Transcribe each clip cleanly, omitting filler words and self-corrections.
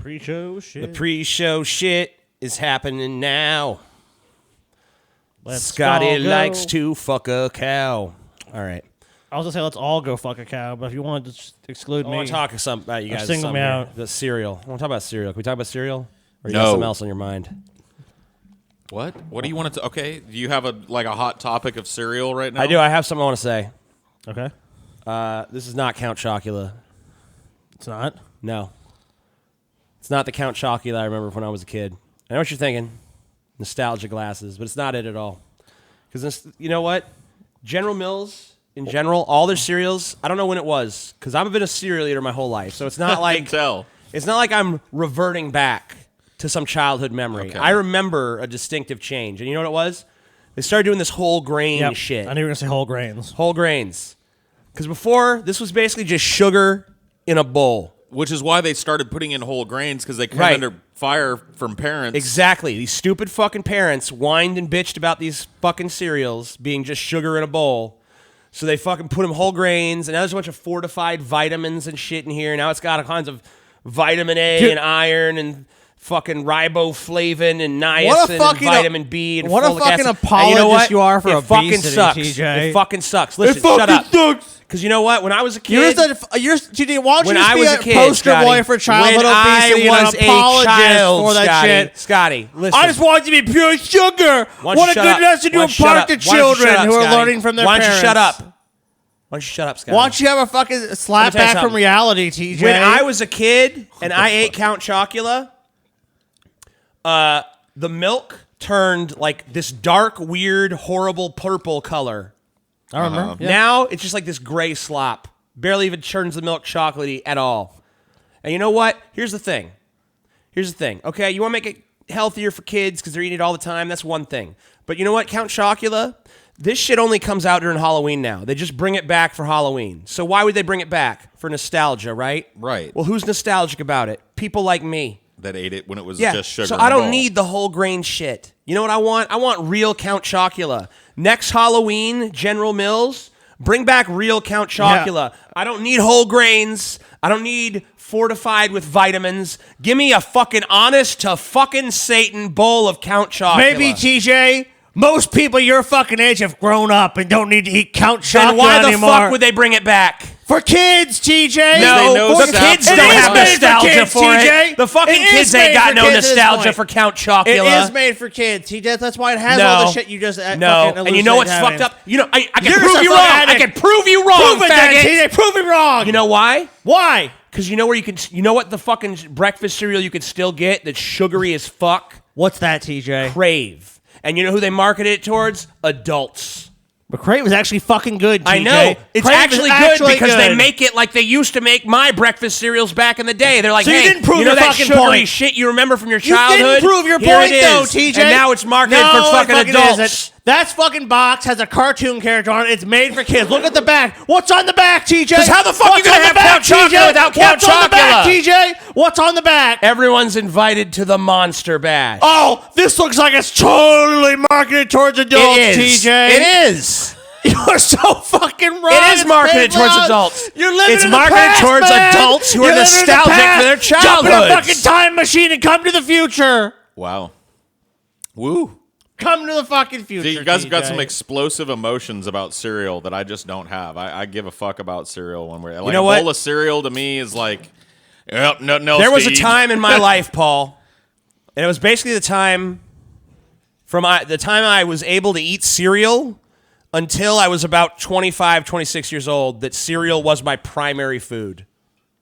Pre-show shit. The pre-show shit is happening now. Let's Scotty all go. likes to fuck a cow. All right. I was gonna say let's all go fuck a cow, but if you want to just exclude I me, want to talk about you guys. single me out. The cereal. I want to talk about cereal. Can we talk about cereal? Or you No. got something else on your mind? What? What do you want to? Okay. Do you have a hot topic of cereal right now? I do. I have something I want to say. okay, This is not Count Chocula. it's not. No. It's not the Count Chocula I remember from when I was a kid. I know what you're thinking. Nostalgia glasses, but it's not it at all. Because you know what? General Mills, in general, all their cereals, I don't know when it was, because I've been a cereal eater my whole life. So it's not I like can tell. It's not like I'm reverting back to some childhood memory. Okay. I remember a distinctive change. And you know what it was? They started doing this whole grain Yep. shit. I knew you were gonna say whole grains. Whole grains. Because before, this was basically just sugar in a bowl. Which is why they started putting in whole grains, because they came Right. under fire from parents. Exactly. These stupid fucking parents whined and bitched about these fucking cereals being just sugar in a bowl. So they fucking put them whole grains, and now there's a bunch of fortified vitamins and shit in here. Now it's got all kinds of vitamin A and iron and fucking riboflavin and niacin and fucking vitamin B and what a folic fucking acid. And you know apologist what? you are for it fucking obesity, sucks. TJ. It fucking sucks. Listen, shut up. Because you know what? When I was a kid, TJ, why don't you when just I be was a a kid, poster Scotty, boy for childhood when obesity I and was an apologist a child, for that Scotty, shit? Scotty, listen. I just want it to be pure sugar. Why don't What you a shut good up? lesson to Why don't you impart shut to up? Why don't you children shut up, who are Scotty? learning from their Why don't parents. you shut up? Why don't you shut up, Scotty? Why don't you have a fucking slap tell you back from something. reality, TJ? When I was a kid and I ate Count Chocula, the milk turned like this dark, weird, horrible purple color. I remember. Yeah. Now it's just like this gray slop. Barely even turns the milk chocolatey at all. And you know what? Here's the thing. Okay, you want to make it healthier for kids because they're eating it all the time. That's one thing. But you know what? Count Chocula, this shit only comes out during Halloween now. They just bring it back for Halloween. So why would they bring it back? For nostalgia, right? Right. Well, who's nostalgic about it? People like me. That ate it when it was Yeah. just sugar. So in I a don't bowl. need the whole grain shit. You know what I want? I want real Count Chocula. Next Halloween, General Mills, bring back real Count Chocula. I don't need whole grains. I don't need fortified with vitamins. Give me a fucking honest to fucking Satan bowl of Count Chocula. Maybe, TJ, most people your fucking age have grown up and don't need to eat Count Then Chocula why the anymore. fuck would they bring it back? For kids, TJ. No, know the South kids Park. don't It is have made for nostalgia kids, for TJ. it. The fucking It is kids ain't made got for no kids at this nostalgia point. for Count Chocula. It is made for kids, TJ. That's why it has all the shit you just No, fucking and you know what's elucidated fucked up? You know, I can You're prove just you a wrong. fucking I addict. can prove you wrong, Prove it then, faggot. TJ. Prove it wrong. You know why? Why? Because you know where you know what the fucking breakfast cereal you could still get that's sugary as fuck? What's that, TJ? Crave. And you know who they market it towards? Adults. But Crave was actually fucking good, TJ. I know. It's Crave actually is good because they good. make it like they used to make my breakfast cereals back in the day. They're like, So you hey, didn't prove you know your that fucking sugary point. shit you remember from your You childhood? didn't prove your Here point, it though, is. TJ. And now it's marketed No, for it fucking adults. isn't. That fucking box has a cartoon character on it. It's made for kids. Look at the back. What's on the back, TJ? 'Cause how the fuck What's you gonna on the have back, Count TJ? Chocula without Count What's on the back, Chocula? TJ? What's on the back? Everyone's invited to the Monster Bash. Oh, this looks like it's totally marketed towards adults, it is. TJ. It is. You're so fucking wrong. It is It's marketed made towards wrong. adults. You're living It's in the marketed past, towards man. adults who are You're living in the nostalgic past. for their Jump in a childhoods. fucking time machine and come to the future. Wow. Woo. Come to the fucking future. See, you guys have got TJ. some explosive emotions about cereal that I just don't have. I give a fuck about cereal when we're like know a what? bowl of cereal to me is like, yep, nothing else. There was to a eat. time in my life, Paul, and it was basically the time the time I was able to eat cereal until I was about 25, 26 years old, that cereal was my primary food.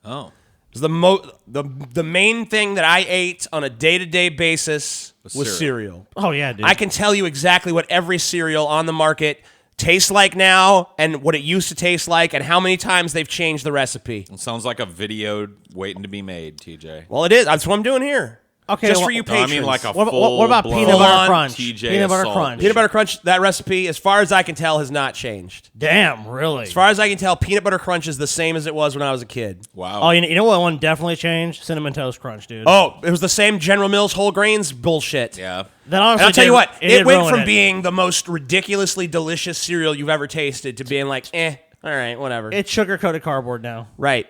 Oh, It was the main thing that I ate on a day-to-day basis was cereal. Oh yeah, dude. I can tell you exactly what every cereal on the market tastes like now and what it used to taste like and how many times they've changed the recipe. it sounds like a video waiting to be made, TJ. Well, it is. That's what I'm doing here. Okay, Just well- for you No, I patrons. mean like a What about peanut Full-on butter crunch? TJ Peanut butter assault. crunch. Peanut butter crunch, that recipe, as far as I can tell, has not changed. Damn, really? As far as I can tell, peanut butter crunch is the same as it was when I was a kid. Wow. Oh, you know what one definitely changed? Cinnamon Toast Crunch, dude. Oh, it was the same General Mills whole grains bullshit. Yeah. That And honestly I'll tell you did- what, it did went ruin from it. being the most ridiculously delicious cereal you've ever tasted to being like, all right, whatever. It's sugar-coated cardboard now. Right.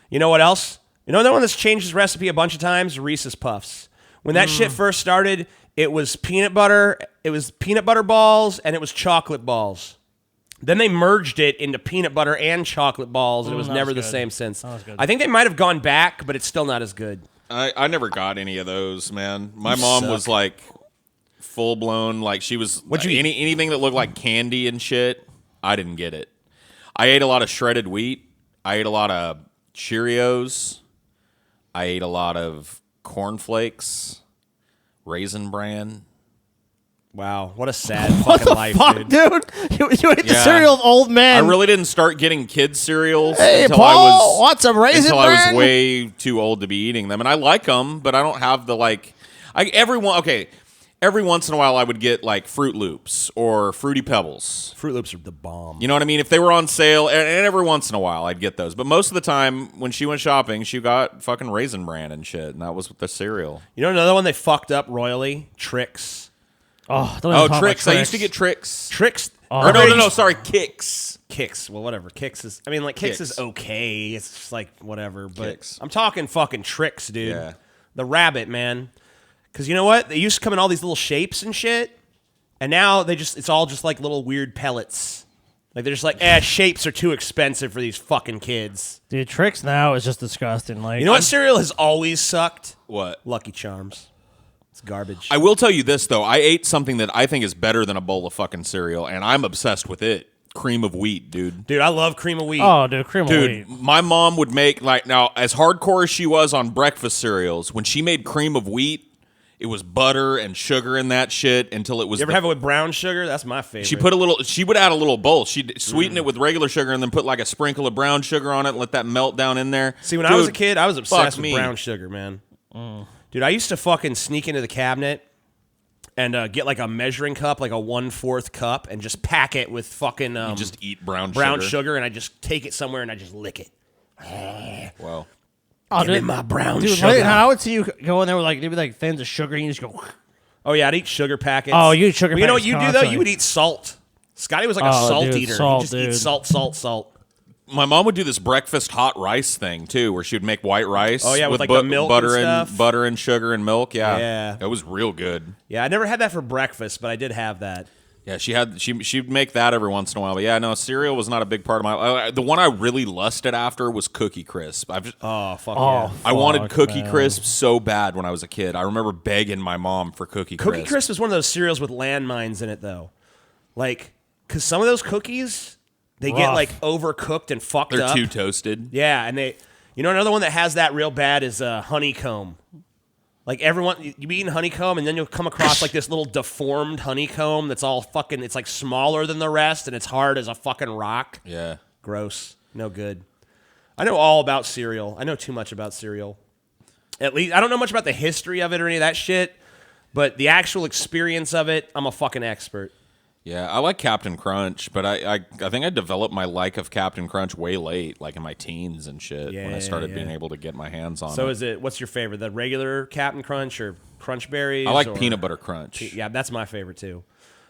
You know what else? You know the one that's changed his recipe a bunch of times? Reese's Puffs. When that shit first started, it was peanut butter balls, and it was chocolate balls. Then they merged it into peanut butter and chocolate balls, and it was that never was the good. same since. That was good. I think they might have gone back, but it's still not as good. I never got any of those, man. My mom was like full blown, like she was. What'd you eat? Anything that looked like candy and shit, I didn't get it. I ate a lot of shredded wheat. I ate a lot of Cheerios. I ate a lot of cornflakes, Raisin Bran. Wow, what a sad What fucking the life, fuck, dude. You ate the Yeah. cereal, old man. I really didn't start getting kids cereals Hey, until Paul, want some Raisin until I was Bran? way too old to be eating them, and I like them, but I don't have the like. Every once in a while I would get like Fruit Loops or Fruity Pebbles. Fruit Loops are the bomb. You know what I mean? If they were on sale, and every once in a while I'd get those. But most of the time when she went shopping, she got fucking Raisin Bran and shit, and that was the cereal. You know another one they fucked up royally? Trix. Oh, don't even talk about Trix. I used to get Trix. Trix. Or no, sorry, Kicks. Kicks. Well, whatever. Kicks is. I mean, like Kicks is Kicks. okay. It's just like whatever. But Kicks. I'm talking fucking Trix, dude. Yeah. The rabbit, man. Because you know what? They used to come in all these little shapes and shit, and now it's all just like little weird pellets. Like they're just like, shapes are too expensive for these fucking kids. Dude, Trix now is just disgusting. Like, You know what cereal has always sucked? What? Lucky Charms. It's garbage. I will tell you this though. I ate something that I think is better than a bowl of fucking cereal, and I'm obsessed with it. Cream of wheat, dude. Dude, I love cream of wheat. Oh, dude, cream of Dude, wheat. my mom would make now as hardcore as she was on breakfast cereals. When she made cream of wheat, it was butter and sugar in that shit until it was. You ever have it with brown sugar? That's my favorite. She would add a little bowl. She'd sweeten it with regular sugar and then put like a sprinkle of brown sugar on it and let that melt down in there. See, when I was a kid, I was obsessed fuck with me. brown sugar, man. Dude, I used to fucking sneak into the cabinet and get like a measuring cup, like a 1/4 cup, and just pack it with fucking Just eat brown sugar, and I just take it somewhere and I just lick it. Well, Oh, Give me my brown dude, sugar. wait, I would see you go in there with like maybe like thins of sugar, and you just go. Oh yeah, I'd eat sugar packets. Oh, you eat sugar But you know what packets you do though? constantly. You would eat salt. Scotty was like a Oh, salt dude, eater. salt, He just dude. eat salt. my mom would do this breakfast hot rice thing too, where she would make white rice. Oh, yeah, with, like, the milk butter and stuff. butter and sugar and milk. Yeah, Yeah. that was real good. Yeah, I never had that for breakfast, but I did have that. Yeah, she'd make that every once in a while. But yeah, no, cereal was not a big part of my. The one I really lusted after was Cookie Crisp. Oh fuck Oh, yeah. I wanted fuck, Cookie man. Crisp so bad when I was a kid. I remember begging my mom for Cookie Crisp. Cookie Crisp is one of those cereals with landmines in it, though. Like, because some of those cookies, they get, Rough. like, overcooked and fucked They're up. too toasted. Yeah, and you know, another one that has that real bad is honeycomb. Like, everyone, you be eating honeycomb, and then you'll come across, like, this little deformed honeycomb that's all fucking, it's, like, smaller than the rest, and it's hard as a fucking rock. Yeah. Gross. No good. I know all about cereal. I know too much about cereal. At least, I don't know much about the history of it or any of that shit, but the actual experience of it, I'm a fucking expert. Yeah, I like Captain Crunch, but I think I developed my like of Captain Crunch way late, like in my teens and shit, when Yeah, I started yeah. being able to get my hands on So it. is it, what's your favorite? The regular Captain Crunch or Crunch Berries? I like or- Peanut Butter Crunch. Yeah, that's my favorite too.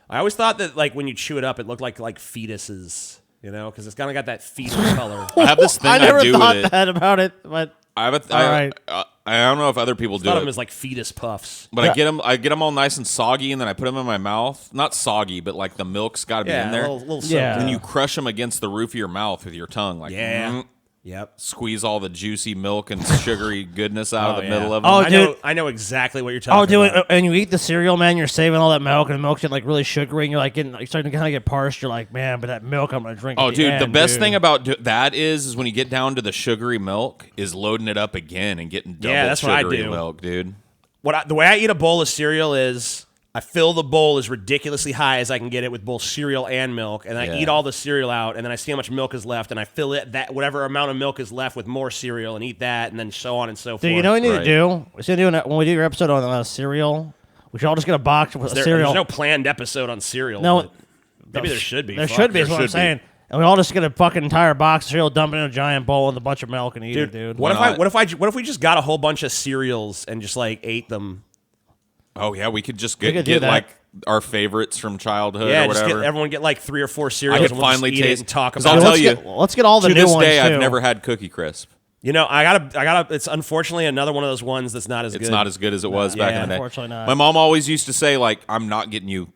I always thought that like when you chew it up, it looked like fetuses, you know, because it's kind of got that fetal color. I have this thing I never do thought with it. that about it, but I have a All right. I don't know if other people A do lot it. of them is like fetus puffs. But I get them all nice and soggy, and then I put them in my mouth. Not soggy, but like the milk's got to be Yeah, in there. little Yeah. soaked And up. you crush them against the roof of your mouth with your tongue, like Yeah. Yep. squeeze all the juicy milk and sugary goodness out of the yeah. middle of them. Oh, I know exactly what you're talking oh, dude, about. and you eat the cereal, man. You're saving all that milk, and the milk's getting like really sugary, and you're like you're starting to kind of get parched. You're like, man, but that milk I'm gonna drink. Oh, at dude, the end, best dude. thing about that is when you get down to the sugary milk, is loading it up again and getting double that's what I sugary do. milk, dude. The way I eat a bowl of cereal is I fill the bowl as ridiculously high as I can get it with both cereal and milk, and I Yeah. eat all the cereal out, and then I see how much milk is left, and I fill it that whatever amount of milk is left with more cereal, and eat that, and then so on and so forth. Dude, you know what we need Right. to do? We should do when we do your episode on cereal. We should all just get a box with cereal. There's no planned episode on cereal. No, but maybe there should be. There Fuck. should be. Is there what I'm should be. saying. And we all just get a fucking entire box of cereal, dump it in a giant bowl with a bunch of milk, and eat it, dude. What Why if not? what if we just got a whole bunch of cereals and just like ate them? Oh yeah, we could just We get, could do that. like our favorites from childhood Yeah, or just whatever. everyone get like 3 or 4 I cereals. could and we'll finally just eat it taste and talk 'cause about I'll it. tell let's you, let's get all the to new this ones day, too. I've never had Cookie Crisp. I gotta. It's unfortunately another one of those ones that's not as good. It's not as good as it was back in the day. Unfortunately not. My mom always used to say, like, I'm not getting you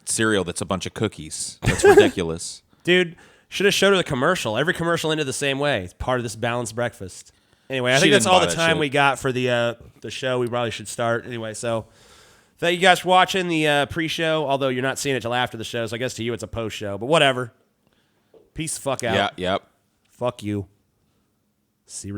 cereal that's a bunch of cookies. That's ridiculous. Dude, should have showed her the commercial. Every commercial ended the same way. It's part of this balanced breakfast. Anyway, I She think that's didn't all buy the that time shit. we got for the show. We probably should start. Anyway, so thank you guys for watching the pre-show, although you're not seeing it till after the show, so I guess to you it's a post-show, but whatever. Peace the fuck out. Yeah, yep. Fuck you. See you.